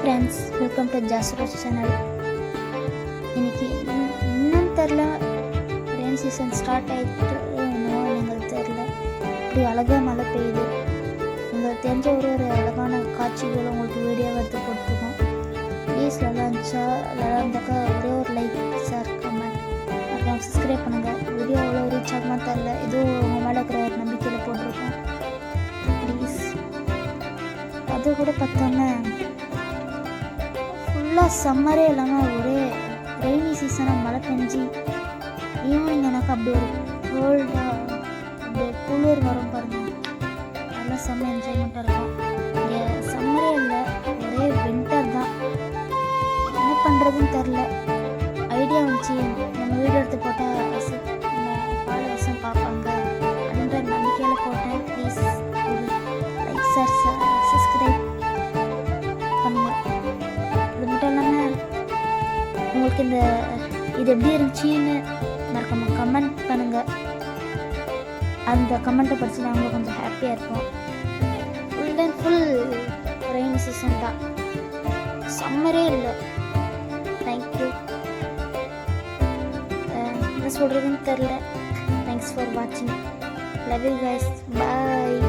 Friends, welcome to ஜாஸ்ரோஸ் channel. இன்னைக்கு இன்னும் தெரில, ரெயின் சீசன் ஸ்டார்ட் ஆகிட்டு என்னவோ எங்களுக்கு தெரில. இப்படி அழகாக மழை பெய்யுது. உங்களுக்கு தெரிஞ்ச ஒரு அழகான காட்சிகள் உங்களுக்கு வீடியோ எடுத்து போட்டுருக்கோம். ப்ளீஸ் நல்லா இருந்துச்சா, நல்லா இருந்தாக்கா ஒரே ஒரு லைக், ஷேர், கமெண்ட், அப்புறம் சப்ஸ்கிரைப் பண்ணுங்கள். வீடியோ அவ்வளோ ரீச் ஆகுமா தெரில, இதுவும் உங்கள் மேலே இருக்கிற ஒரு நம்பிக்கையில் போட்டிருக்கோம். ப்ளீஸ். அது கூட பார்த்தோன்னே ஃபுல்லாக சம்மரே இல்லாமல் ஒரே ரெய்னி சீசனாக மழை பெஞ்சி ஈவினிங் எனக்கு அப்படி ஒரு கோல்டாக அப்படியே குளிர் வரும் பாருங்கள். அதெல்லாம் செம்ம என்ஜாய்மெண்ட்டாக இருக்கும். இங்கே சம்மரே இல்லை, ஒரே வின்டர் தான். என்ன பண்ணுறதுன்னு தெரில. ஐடியா வந்துச்சு, நம்ம வீடியோ எடுத்து போட்டால் ஃபாலோவர்ஸும் பார்ப்பாங்க அப்படின்ற நம்பிக்கையில் போட்டேன். ப்ளீஸ் ஒரு லைக், ஷேர், சப்ஸ்கிரைப் பண்ணுங்கள். அது மட்டும் இல்லாமல் உங்களுக்கு இது எப்படி இருந்துச்சின்னு மறக்காம கமெண்ட் பண்ணுங்கள். அந்த கமெண்ட்டை படித்து நாங்கள் கொஞ்சம் ஹாப்பியாக இருப்போம். Full and full rain season தான், சம்மரே இல்லை. தேங்க்யூ. என்ன சொல்கிறதுன்னு தெரில. தேங்க்ஸ் ஃபார் வாட்சிங். Love you guys. பாய்.